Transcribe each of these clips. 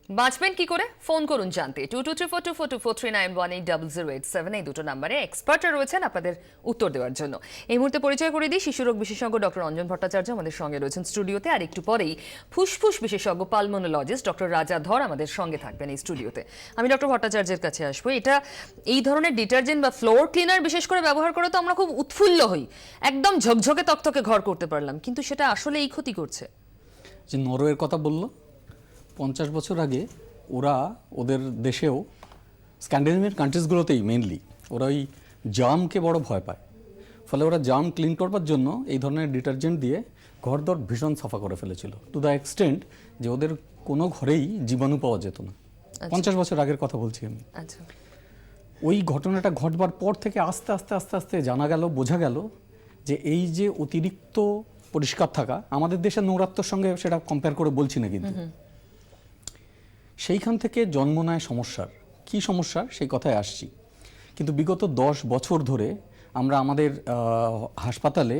বাঁচবেন কি করে? ফোন করুন জানতে 2234242439180087 এই দুটো নম্বরে এক্সপার্টরা রয়েছেন আপনাদের উত্তর দেওয়ার জন্য। এই মুহূর্তে পরিচয় করে দিই, শিশুরোগ বিশেষজ্ঞ ডক্টর অঞ্জন ভট্টাচার্য আমাদের সঙ্গে রয়েছেন স্টুডিওতে, আর একটু পরেই ফুসফুস বিশেষজ্ঞ পালমোনোলজিস্ট ডক্টর রাজা ধর আমাদের সঙ্গে থাকবেন এই স্টুডিওতে। আমি ডক্টর ভট্টাচার্যের কাছে আসবো। এই ধরনের ডিটারজেন্ট বা ফ্লোর ক্লিনার বিশেষ করে ব্যবহার করে তো আমরা খুব উৎফুল্ল হই, একদম ঝকঝকে তকতকে ঘর করতে পারলাম, কিন্তু সেটা আসলে এই ক্ষতি করছে। যে নরওয়ের কথা বললো, 50 বছর আগে ওরা ওদের দেশেও স্ক্যান্ডিনেভিয়ান কান্ট্রিজগুলোতেই মেনলি ওরা ওই জামকে বড় ভয় পায়, ফলে ওরা জাম ক্লিন করবার জন্য এই ধরনের ডিটারজেন্ট দিয়ে ঘরদর ভীষণ সাফা করে ফেলেছিল, টু দ্য এক্সটেন্ট যে ওদের কোনো ঘরেই জীবাণু পাওয়া যেত না। 50 বছর আগের কথা বলছি আমি। ওই ঘটনাটা ঘটবার পর থেকে আস্তে আস্তে আস্তে আস্তে জানা গেল, বোঝা গেল যে এই যে অতিরিক্ত পরিষ্কার থাকা, আমাদের দেশের নোংরাত্মর সঙ্গে সেটা কম্পেয়ার করে বলছি না, কিন্তু সেইখান থেকে জন্ম নেয় সমস্যার। কি সমস্যা সেই কথায় আসছি। কিন্তু বিগত 10 বছর ধরে আমরা আমাদের হাসপাতালে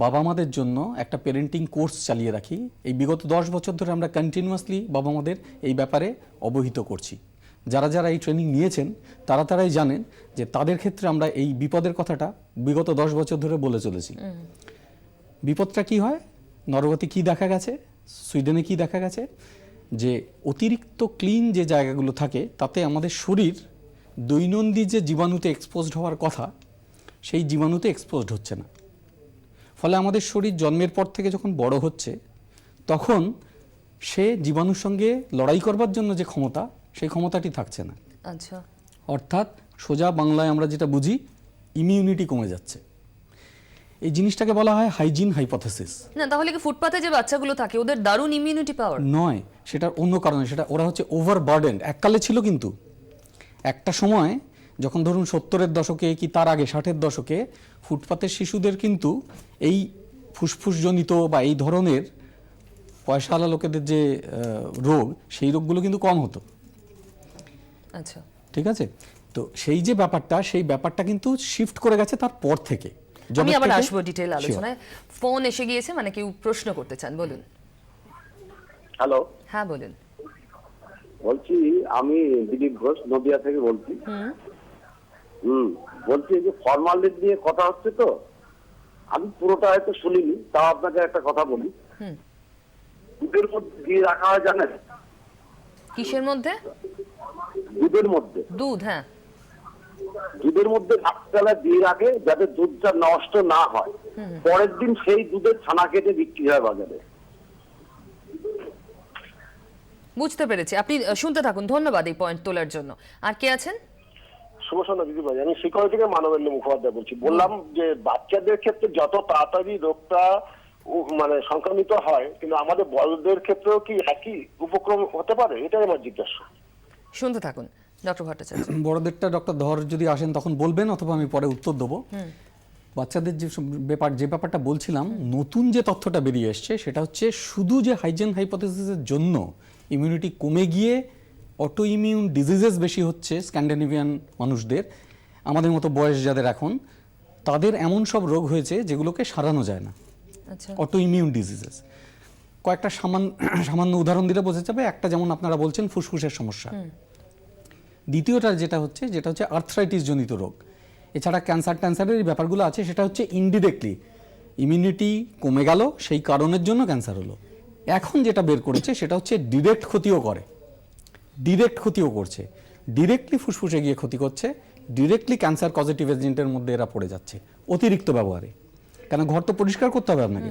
বাবা মাদের জন্য একটা পেরেন্টিং কোর্স চালিয়ে রাখি। এই বিগত 10 বছর ধরে আমরা কন্টিনিউয়াসলি বাবা মাদের এই ব্যাপারে অবহিত করছি। যারা যারা এই ট্রেনিং নিয়েছেন তারাই জানেন যে তাদের ক্ষেত্রে আমরা এই বিপদের কথাটা বিগত 10 বছর ধরে বলে চলেছি। বিপদটা কি হয়? নরওয়েতে কি দেখা গেছে, সুইডেনে কি দেখা গেছে, যে অতিরিক্ত ক্লিন যে জায়গাগুলো থাকে তাতে আমাদের শরীর দৈনন্দিন যে জীবাণুতে এক্সপোজড হওয়ার কথা সেই জীবাণুতে এক্সপোজড হচ্ছে না। ফলে আমাদের শরীর জন্মের পর থেকে যখন বড় হচ্ছে তখন সে জীবাণুর সঙ্গে লড়াই করবার জন্য যে ক্ষমতা, সেই ক্ষমতাটি থাকছে না। আচ্ছা, অর্থাৎ সোজা বাংলায় আমরা যেটা বুঝি, ইমিউনিটি কমে যাচ্ছে। এই জিনিসটাকে বলা হয় হাইজিন হাইপোথেসিস। না তাহলে কি ফুটপাতে যে বাচ্চাগুলো থাকে ওদের দারুণ ইমিউনিটি পাওয়ার? নয়, সেটার অন্য কারণে। সেটা ওরা হচ্ছে ওভারবার্ডেন্ড। এককালে ছিল, কিন্তু একটা সময় যখন ধরুন 70-এর দশকে কি তার আগে 60-এর দশকে ফুটপাতের শিশুদের কিন্তু এই ফুসফুসজনিত বা এই ধরনের পয়সাওয়ালা লোকেদের যে রোগ, সেই রোগগুলো কিন্তু কম হতো। আচ্ছা, ঠিক আছে। তো সেই যে ব্যাপারটা, সেই ব্যাপারটা কিন্তু শিফট করে গেছে তারপর থেকে। আমি আবার আসবো ডিটেইল আলোচনায়। ফোন এসে গিয়েছে, মানে কেউ প্রশ্ন করতে চান, বলুন। হ্যালো, হ্যাঁ বলুন। বলছি আমি দিলীপ ঘোষ, নদিয়া থেকে বলছি। বলছি যে ফর্মালিটি নিয়ে কথা হচ্ছে, তো আমি পুরোটা হয়তো শুনিনি, তাও আপনাকে একটা কথা বলি। দুধের মধ্যে দিয়ে রাখা হয় জানেন? কিসের মধ্যে? দুধের মধ্যে। দুধ? হ্যাঁ, দুধের মধ্যে রাত্রিবেলা দিয়ে রাখে যাতে দুধটা নষ্ট না হয়। পরের দিন সেই দুধের ছানা কেটে বিক্রি হয় বাজারে। বুঝতে পেরেছি। আপনি শুনতে থাকুন, ধন্যবাদ এই পয়েন্ট তোলার জন্য। আর কে আছেন? শুভ সন্ধ্যা দিদি ভাই, আমি শিকড় থেকে মানবেন্দ্র মুখোপাধ্যায় বলছি। বললাম যে বাচ্চাদের ক্ষেত্রে যত তাড়াতাড়ি রোগটা মানে সংক্রমিত হয়, কিন্তু আমাদের বড়দের ক্ষেত্রেও কি একই উপক্রম হতে পারে, এটাই আমার জিজ্ঞাসা। শুনতে থাকুন ডক্টর ভট্টাচার্য। বড়দেরটা ডক্টর ধর যদি আসেন তখন বলবেন, অথবা আমি পরে উত্তর দেবো। বাচ্চাদের যে ব্যাপারটা বলছিলাম, নতুন যে তথ্যটা বেরিয়ে এসছে সেটা হচ্ছে শুধু যে হাইজিন হাইপোথেসিসের জন্য ইমিউনিটি কমে গিয়ে অটো ইমিউন ডিজিজেস বেশি হচ্ছে স্ক্যান্ডিনেভিয়ান মানুষদের, আমাদের মতো বয়স যাদের এখন, তাদের এমন সব রোগ হয়েছে যেগুলোকে সারানো যায় না। অটো ইমিউন ডিজিজেস কয়েকটা সামান্য উদাহরণ দিলে বোঝা যাবে। একটা যেমন আপনারা বলছেন ফুসফুসের সমস্যা, দ্বিতীয়টা যেটা হচ্ছে আর্থ্রাইটিস জনিত রোগ। এছাড়া ক্যান্সারের এই ব্যাপারগুলো আছে, সেটা হচ্ছে ইনডিরেক্টলি ইমিউনিটি কমে গেল, সেই কারণের জন্য ক্যান্সার হলো। এখন যেটা বের করেছে সেটা হচ্ছে ডিরেক্ট ক্ষতিও করছে, ডিরেক্টলি ফুসফুসে গিয়ে ক্ষতি করছে, ডিরেক্টলি ক্যান্সার পজিটিভ এজেন্টের মধ্যে এরা পড়ে যাচ্ছে অতিরিক্ত ব্যবহারে। কেন? ঘর তো পরিষ্কার করতে হবে আপনাকে,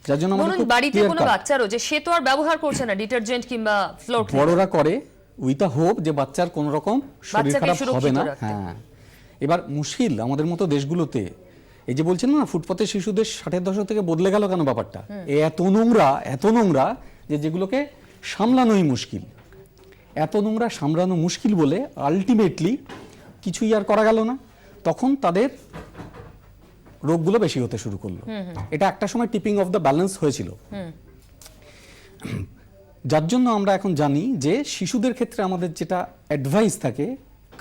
যার জন্য আমাদের বাড়িতে কোনো বাচ্চারও যে সে তো আর ব্যবহার করছে না ডিটারজেন্ট কিংবা ফ্লোর ক্লিনার, বড়রা করে উইথ আ হোপ যে বাচ্চার কোনো রকম শরীর খারাপ হবে না। হ্যাঁ, এবার মুশকিল আমাদের মতো দেশগুলোতে, এই যে বলছেন না ফুটপাতের শিশুদের 60-এর দশক থেকে বদলে গেল কেন ব্যাপারটা, এত নোংরা যে যেগুলোকে সামলানোই মুশকিল। এত নোংরা সামলানো মুশকিল বলে আলটিমেটলি কিছুই আর করা গেল না, তখন তাদের রোগগুলো বেশি হতে শুরু করলো। এটা একটা সময় টিপিং অফ দ্য ব্যালেন্স হয়েছিল, যার জন্য আমরা এখন জানি যে শিশুদের ক্ষেত্রে আমাদের যেটা অ্যাডভাইস থাকে,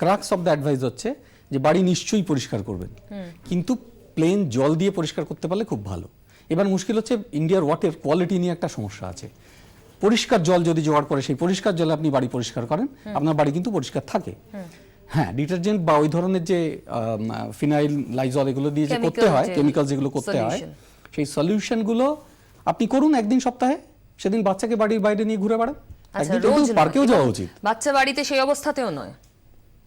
ক্রাক্স অফ দ্য অ্যাডভাইস হচ্ছে যে বাড়ি নিশ্চয়ই পরিষ্কার করবেন, কিন্তু প্লেন জল দিয়ে পরিষ্কার করতে পারলে খুব ভালো। এবার মুশকিল হচ্ছে ইন্ডিয়ার ওয়াটার কোয়ালিটি নিয়ে একটা সমস্যা আছে। পরিষ্কার জল যদি জোগাড় করে সেই পরিষ্কার জলে আপনি বাড়ি পরিষ্কার করেন, আপনার বাড়ি কিন্তু পরিষ্কার থাকে। হ্যাঁ, ডিটারজেন্ট বা ওই ধরনের যে ফিনাইল, লাইজল এগুলো দিয়ে যে করতে হয়, কেমিক্যাল যেগুলো করতে হয়, সেই সলিউশনগুলো আপনি করুন একদিন সপ্তাহে, সেদিন বাচ্চাকে বাড়ির বাইরে নিয়ে ঘুরে বেড়ান। আচ্ছা, একদিন রোজ কিন্তু পার্কেও নয়, যাওয়া এবং উচিত, বাচ্চা বাড়িতে সেই অবস্থাতেও নয়,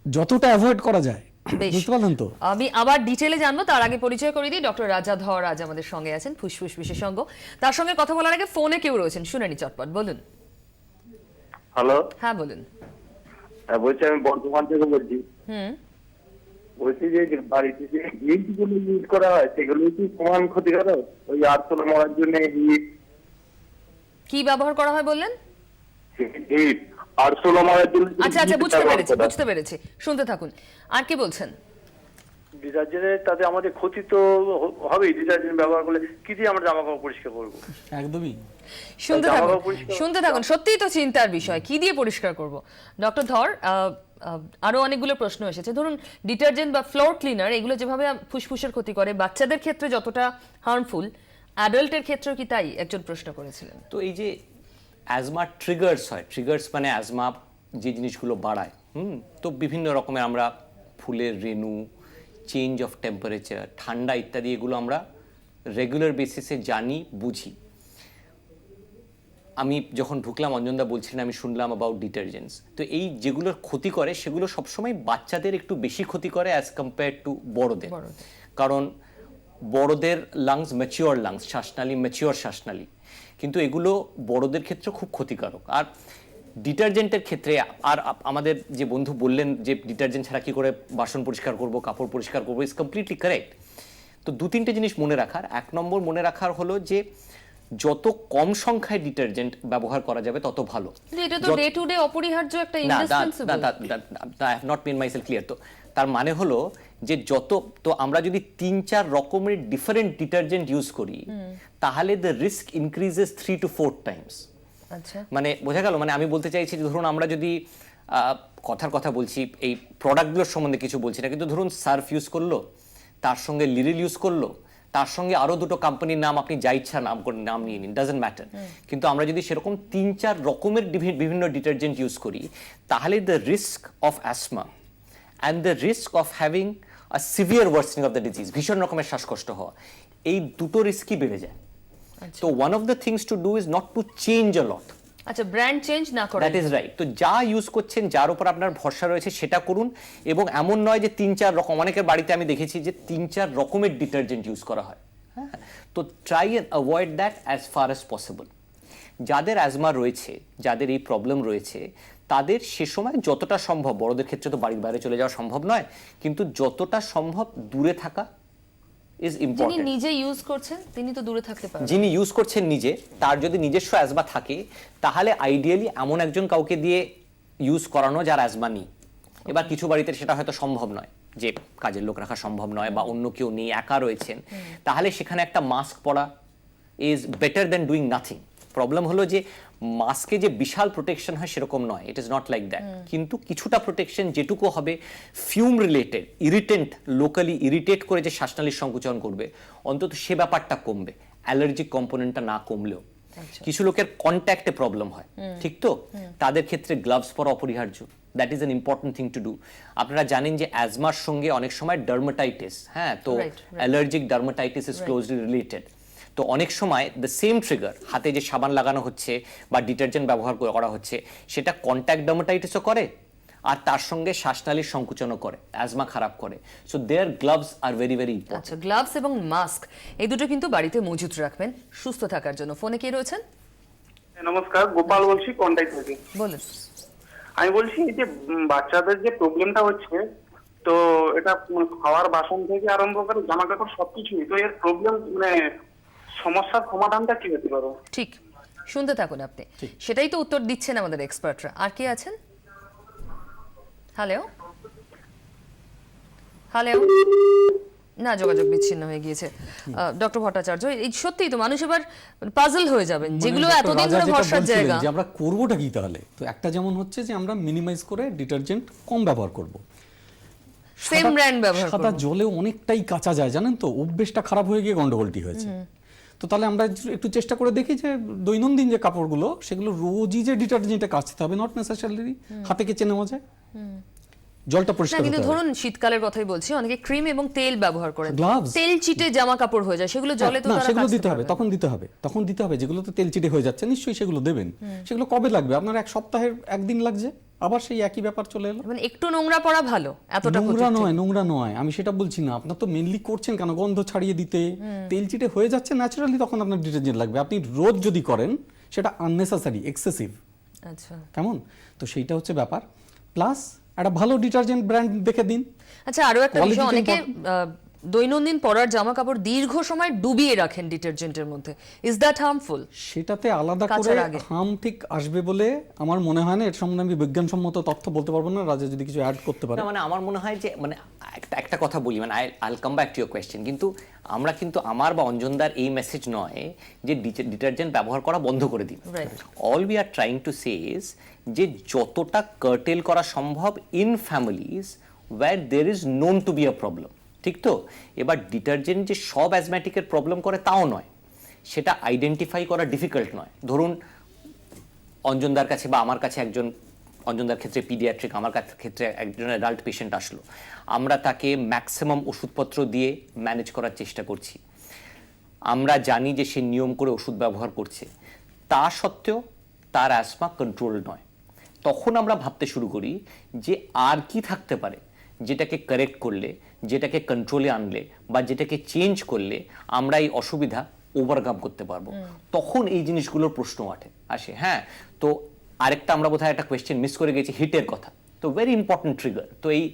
যতটা অ্যাভয়েড করা যায়। বেশ। বুঝতে পারলেন তো? আমি আবার ডিটেলে জানবো, তার আগে পরিচয় করে দিই। ডক্টর রাজা ধর আজ আমাদের সঙ্গে আছেন, ফুসফুস বিশেষজ্ঞ। তার সঙ্গে কথা বলার আগে ফোনে কেউ রয়েছেন, শুনে নি চটপট। বলুন। হ্যালো, হ্যাঁ বলুন। বলছি আমি বর্ধমান থেকে বলছি। বলছি যে বাড়িতে যে হিট গুলো ইউজ করা হয় সেগুলো কি সমান ক্ষতিকারক? ওই আরশোলা মারার জন্য কি ব্যবহার করা হয় বললেন? হিট আরশোলা মারার জন্য আচ্ছা আচ্ছা, বুঝতে পেরেছি বুঝতে পেরেছি, শুনতে থাকুন। আর কি বলছেন? ডিটারজেন্টের তাতে আমাদের ক্ষতি তো হবেই। ডিটারজেন্ট ব্যবহার করলে কি দিয়ে আমরা জামা কাপড় পরিষ্কার করবো? একদমই। শুনতে জামা থাকুন কাপড় পরিষ্কার- শুনতে থাকুন, সত্যিই তো চিন্তার বিষয়, কি দিয়ে পরিষ্কার করব। ডক্টর ধর, আরো অনেকগুলো প্রশ্ন এসেছে। ধরুন ডিটারজেন্ট বা ফ্লোর ক্লিনার এগুলো যেভাবে ফুসফুসের ক্ষতি করে, বাচ্চাদের ক্ষেত্রে যতটা হার্মফুল, অ্যাডাল্টের ক্ষেত্রেও কি তাই? একজন প্রশ্ন করেছিলেন। তো এই যে অ্যাজমা ট্রিগার্স হয়, ট্রিগার্স মানে অ্যাজমা যে জিনিসগুলো বাড়ায়, তো বিভিন্ন রকমের আমরা ফুলের রেণু, চেঞ্জ অফ টেম্পারেচার, ঠান্ডা ইত্যাদি এগুলো আমরা রেগুলার বেসিসে জানি, বুঝি। আমি যখন ঢুকলাম, অঞ্জনদা বলছিলেন, আমি শুনলাম অ্যাবাউট ডিটারজেন্টস। তো এই যেগুলোর ক্ষতি করে সেগুলো সবসময় বাচ্চাদের একটু বেশি ক্ষতি করে অ্যাজ কম্পেয়ার টু বড়দের। কারণ বড়দের লাংস ম্যাচিওর লাংস, শ্বাসনালী ম্যাচিওর শ্বাসনালী, কিন্তু এগুলো বড়দের ক্ষেত্রে খুব ক্ষতিকারক। আর ডিটারজেন্টের ক্ষেত্রে আর আমাদের যে বন্ধু বললেন যে ডিটারজেন্ট ছাড়া কি করে বাসন পরিষ্কার করব, কাপড় পরিষ্কার করবো, ইজ কমপ্লিটলি কারেক্ট। তো দু তিনটে জিনিস মনে রাখার, এক নম্বর মনে রাখার হলো যে যত কম সংখ্যায় ডিটারজেন্ট ব্যবহার করা যাবে তত ভালো। এটা তো ডে টু ডে অপরিহার্য একটা না, indispensable. I have not made myself clear. তো তার মানে হলো যে তো আমরা যদি 3-4 রকমের ডিফারেন্ট ডিটারজেন্ট ইউজ করি, তাহলে the risk increases 3 to 4 Times. আচ্ছা, মানে বোঝা গেল? মানে আমি বলতে চাইছি যে ধরুন আমরা যদি কথার কথা বলছি, এই প্রোডাক্টগুলোর সম্বন্ধে কিছু বলছি না, কিন্তু ধরুন সার্ফ ইউজ করলো, তার সঙ্গে লিরিল ইউজ করলো, তার সঙ্গে আরো দুটো কোম্পানির নাম আপনি যা ইচ্ছা নাম নিয়ে নিন, ডাজন্ট ম্যাটার। কিন্তু আমরা যদি সেরকম 3-4 রকমের বিভিন্ন ডিটারজেন্ট ইউজ করি, তাহলে the risk of asthma and the risk of having a severe worsening of the disease, ভীষণ রকমের শ্বাসকষ্ট হওয়া, এই দুটো রিস্কই বেড়ে যায়। তো one of the things to do is not to change a lot. আচ্ছা, ব্র্যান্ড চেঞ্জ না করে। That is right. তো যা ইউজ করছেন, যার উপর আপনার ভরসা রয়েছে সেটা করুন। এবং এমন নয় যে 3-4 রকম, অনেকের বাড়িতে আমি দেখেছি যে 3-4 রকমের ডিটারজেন্ট ইউজ করা হয়। হ্যাঁ, তো try and avoid that as far as possible. যাদের অ্যাজমা রয়েছে, যাদের এই প্রবলেম রয়েছে, তাদের সে সময় যতটা সম্ভব, বড়দের ক্ষেত্রে তো বাড়ির বাইরে চলে যাওয়া সম্ভব নয়, কিন্তু যতটা সম্ভব দূরে থাকা ইজ যিনি ইম্পর্টেন্ট। নিজে ইউজ করছেন তিনি তো দূরে থাকতে পারেন। যিনি ইউজ করছেন নিজে, তার যদি নিজস্ব অ্যাজমা থাকে, তাহলে আইডিয়ালি এমন একজন কাউকে দিয়ে ইউজ করানো যার অ্যাজমা নেই। এবার কিছু বাড়িতে সেটা হয়তো সম্ভব নয়, যে কাজের লোক রাখা সম্ভব নয়, বা অন্য কেউ নেই, একা রয়েছেন, তাহলে সেখানে একটা মাস্ক পরা is better than doing nothing. Problem হলো যে মাস্কে যে বিশাল প্রোটেকশন হয় সেরকম নয়, ইট ইজ নট লাইক দ্যাট। কিন্তু কিছুটা প্রোটেকশন যেটুকু হবে fume related, irritant, locally irritate করে যে শ্বাসনালীর সংকুচন করবে, অন্তত সে ব্যাপারটা কমবে, অ্যালার্জিক কম্পোনেন্টটা না কমলেও। কিছু লোকের কন্ট্যাক্টে প্রবলেম হয়, ঠিক তো? তাদের ক্ষেত্রে গ্লাভস পরা অপরিহার্য। That is an important thing to do. আপনারা জানেন যে অ্যাজমার সঙ্গে অনেক সময় ডার্মাটাইটিস, হ্যাঁ, তো allergic dermatitis is closely related. তো অনেক সময় দ্য সেম ট্রিগার, হাতে যে সাবান লাগানো হচ্ছে বা ডিটারজেন্ট ব্যবহার করা হচ্ছে, সেটা কন্ট্যাক্ট ডার্মাটাইটিসও করে, আর তার সঙ্গে শ্বাসনালীর সংকুচনও করে, অ্যাজমা খারাপ করে। So their gloves are very very important. আচ্ছা, গ্লাভস এবং মাস্ক এই দুটো কিন্তু বাড়িতে মজুত রাখবেন সুস্থ থাকার জন্য। ফোনে কে রয়েছেন? নমস্কার, গোপাল বলছি কন্টাই থেকে। বলুন। আমি বলছি এই যে বাচ্চাদের যে প্রবলেমটা হচ্ছে, তো এটা খাওয়ার বাসন থেকে আরম্ভ করে জামা কাপড় সবকিছুই, তো এর প্রবলেম মানে সমস্যার সমাধানটা কি হতে পারে? ঠিক, শুনতে থাকুন আপনি, সেটাই তো উত্তর দিচ্ছেন আমাদের এক্সপার্টরা। আর কে আছেন? হ্যালো হ্যালো, না, যোগাযোগ বিচ্ছিন্ন হয়ে গিয়েছে। ডক্টর ভট্টাচার্য, এই সত্যিই তো মানুষ এবার পাজল হয়ে যাবেন, যেগুলো মানে এতদিন রাজা ধরে যেটা ভরসার বলছিলেন জায়গা। যে আমরা করবোটা কি তাহলে, তো একটা যেমন হচ্ছে যে আমরা মিনিমাইজ করে ডিটারজেন্ট কম ব্যবহার করব, সেম ব্র্যান্ড ব্যবহার সাদা করব। জলে অনেকটাই কাঁচা যায়, জানেন তো, অভ্যেসটা খারাপ হয়ে গিয়ে গন্ডগোলটি হয়েছে। তো তাহলে আমরা একটু চেষ্টা করে দেখি যে দৈনন্দিন যে কাপড়গুলো সেগুলো রোজই যে ডিটারজেন্টে কাচতে হবে, নট নেসেসারিলি হাতে কেচে নেওয়া যায়, জলটা না পরিষ্কার কিন্তু হতে হবে। ধরুন শীতকালের কথাই বলছি, অনেকে ক্রিম এবং তেল ব্যবহার করেন, Gloves। তেল চিটে জামা কাপড় হয়ে যায়, সেগুলো জলে তো না, তারা সেগুলো কাচতে দিতে হবে, পারবে না। তখন দিতে হবে যেগুলো তো তেল চিটে হয়ে যাচ্ছে নিশ্চয়ই সেগুলো দেবেন। সেগুলো কবে লাগবে? আপনার এক সপ্তাহের একদিন লাগছে, আবার সেই একই ব্যাপার চলে এলো। মানে একটু নোংরা পড়া ভালো, এতটা নোংরা নয়, আমি সেটা বলছি না। আপনার তো মেনলি করছেন কেন গন্ধ ছাড়িয়ে দিতে, তেল চিটে হয়ে যাচ্ছে ন্যাচারালি, তখন আপনার ডিটারজেন্ট লাগবে। আপনি রোজ যদি করেন সেটা আননেসেসারি, এক্সেসিভ, আচ্ছা কেমন? তো সেইটা হচ্ছে ব্যাপার। প্লাস একটা ভালো ডিটারজেন্ট ব্র্যান্ড দেখে দিন। আচ্ছা, আরো একটা বিষয়, Quality অনেকে দৈনন্দিন পরার জামা কাপড় দীর্ঘ সময় ডুবিয়ে রাখেন ডিটারজেন্টের মধ্যে, ইজ দ্যাট হার্মফুল? সেটাতে আলাদা করে কাচার আগে। হার্ম ঠিক আসবে বলে আমার মনে হয় না। এর সম্বন্ধে আমি বিজ্ঞানসম্মত তথ্য বলতে পারবো না, রাজা যদি কিছু অ্যাড করতে পারে। না মানে আমার মনে হয় যে মানে একটা কথা বলি, মানে I'll come back to your question, কিন্তু আমরা কিন্তু আমার বা অঞ্জনদার এই মেসেজ নয় যে ডিটারজেন্ট ব্যবহার করা বন্ধ করে দিন। Right. All we are trying to say is যে যতটা কার্টেল করা সম্ভব in families where there is known to be a problem, ঠিক তো? এবার ডিটারজেন্ট যে সব অ্যাজম্যাটিকের প্রবলেম করে তাও নয়, সেটা আইডেন্টিফাই করা ডিফিকাল্ট নয়। ধরুন অঞ্জনদার কাছে বা আমার কাছে একজন, অঞ্জনদার ক্ষেত্রে পিডিয়াট্রিক, আমার ক্ষেত্রে একজন অ্যাডাল্ট পেশেন্ট আসলো, আমরা তাকে ম্যাক্সিমাম ওষুধপত্র দিয়ে ম্যানেজ করার চেষ্টা করছি, আমরা জানি যে সে নিয়ম করে ওষুধ ব্যবহার করছে, তা সত্ত্বেও তার অ্যাজমা কন্ট্রোল নয়। তখন আমরা ভাবতে শুরু করি যে আর কি থাকতে পারে যেটাকে কারেক্ট করলে, যেটাকে কন্ট্রোলে আনলে বা যেটাকে চেঞ্জ করলে আমরা এই অসুবিধা ওভারকাম করতে পারবো। তখন এই জিনিসগুলোর প্রশ্ন আসে। হ্যাঁ, তো আরেকটা আমরা বোধহয় একটা কোয়েশ্চেন মিস করে গেছি, হিটের কথা। তো ভেরি ইম্পর্টেন্ট ট্রিগার। তো এই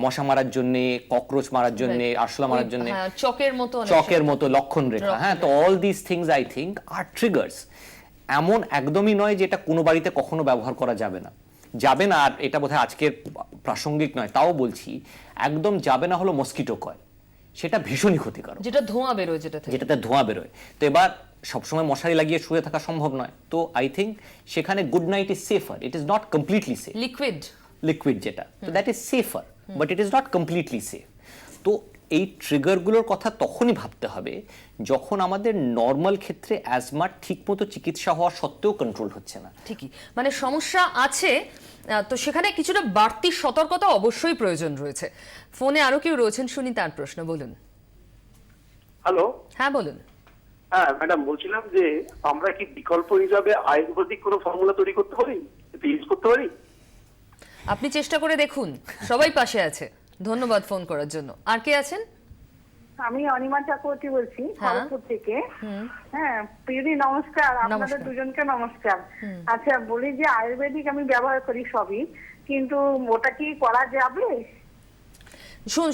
মশা মারার জন্য, ককরোচ মারার জন্য, আরশোলা মারার জন্য, চকের মতো লক্ষণ রেখা, হ্যাঁ, তো all this things I think are triggers. এমন একদমই নয় যে এটা কোনো বাড়িতে কখনো ব্যবহার করা যাবে না। আর এটা বোধহয় আজকের প্রাসঙ্গিক নয়, তাও বলছি, একদম যাবে না হলো মস্কিটো কয়েল। সেটা ভীষণই ক্ষতিকারক, যেটা ধোঁয়া বেরোয়, যেটাতে ধোঁয়া বেরোয়। তো এবার সবসময় মশারি লাগিয়ে শুয়ে থাকা সম্ভব নয়। তো আই থিঙ্ক সেখানে Good Knight is safer, it is not completely safe. Liquid যেটা, তো that is safer, but it is not completely safe. তো এই ট্রিগারগুলোর কথা তখনই ভাবতে হবে যখন আমাদের নর্মাল ক্ষেত্রে অ্যাজমা ঠিকমতো চিকিৎসা হওয়া সত্ত্বেও কন্ট্রোল হচ্ছে না। ঠিকই, মানে সমস্যা আছে, তো সেখানে কিছুটা বাড়তি সতর্কতা অবশ্যই প্রয়োজন রয়েছে। ফোনে আরো কেউ রয়েছেন, শুনি তার প্রশ্ন। বলুন। হ্যালো, হ্যাঁ বলুন। হ্যাঁ ম্যাডাম, বলছিলাম যে আমরা কি বিকল্প হিসাবে আয়ুর্বেদিক কোনো ফর্মুলা তৈরি করতে পারি, ইউজ করতে পারি? আপনি চেষ্টা করে দেখুন, সবাই পাশে আছে। ধন্যবাদ ফোন করার জন্য। আর কে আছেন? আমি অনিমা চক্রবর্তী বলছি, খড়গপুর থেকে। হ্যাঁ পিউরি, নমস্কার। আপনাদের দুজনকে নমস্কার। আচ্ছা, বলি যে আয়ুর্বেদিক আমি ব্যবহার করি সবই, কিন্তু ওটা কি করা যাবে?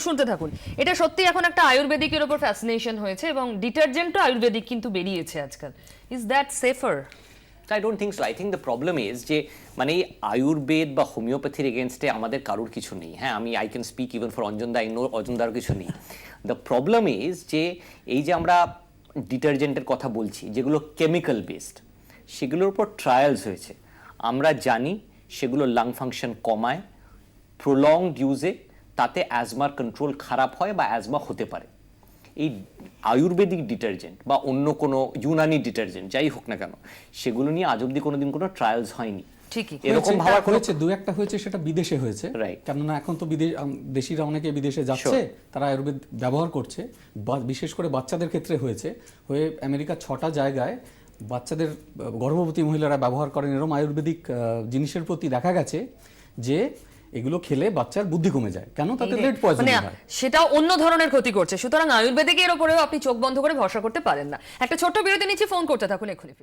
শুনতে থাকুন। এটা সত্যি এখন একটা আয়ুর্বেদিকের উপর ফ্যাসিনেশন হয়েছে, এবং ডিটারজেন্টও আয়ুর্বেদিক কিন্তু বেরিয়েছে আজকাল। Is that safer? I don't think so. I think the problem is যে মানে এই আয়ুর্বেদ বা হোমিওপ্যাথির এগেনস্টে আমাদের কারোর কিছু নেই। হ্যাঁ, আমি I can speak even for অঞ্জনদা, আই নো অঞ্জনদার কিছু নেই। দ্য প্রবলেম ইজ যে এই যে আমরা ডিটারজেন্টের কথা বলছি যেগুলো কেমিক্যাল বেসড, সেগুলোর উপর ট্রায়ালস হয়েছে, আমরা জানি সেগুলো লাং ফাংশন কমায়, প্রলংড ইউজে তাতে অ্যাজমার কন্ট্রোল খারাপ হয় বা অ্যাজমা হতে পারে। এই আয়ুর্বেদিক ডিটারজেন্ট বা অন্য কোনো ইউনানি ডিটারজেন্ট যাই হোক না কেন, সেগুলো নিয়ে আজ অব্দি কোনোদিন কোনো ট্রায়ালস হয়নি। ঠিকই, এরকম ভাবার হয়েছে, দু একটা হয়েছে, সেটা বিদেশে হয়েছে। কেননা এখন তো দেশিরা অনেকে বিদেশে যাচ্ছে, তারা আয়ুর্বেদ ব্যবহার করছে। বিশেষ করে বাচ্চাদের ক্ষেত্রে হয়ে আমেরিকার 6টা জায়গায় বাচ্চাদের গর্ভবতী মহিলারা ব্যবহার করেন এরকম আয়ুর্বেদিক জিনিসের প্রতি দেখা গেছে যে এগুলো খেলে বাচ্চার বুদ্ধি কমে যায়। কেন? তাতে লেড পয়জনিং হয়, সেটা অন্য ধরনের ক্ষতি করছে। সুতরাং আয়ুর্বেদিকের উপরেও আপনি চোখ বন্ধ করে ভরসা করতে পারেন না। একটা ছোট্ট বিরতি নিচ্ছি, ফোন করতে থাকুন, এক্ষুনি।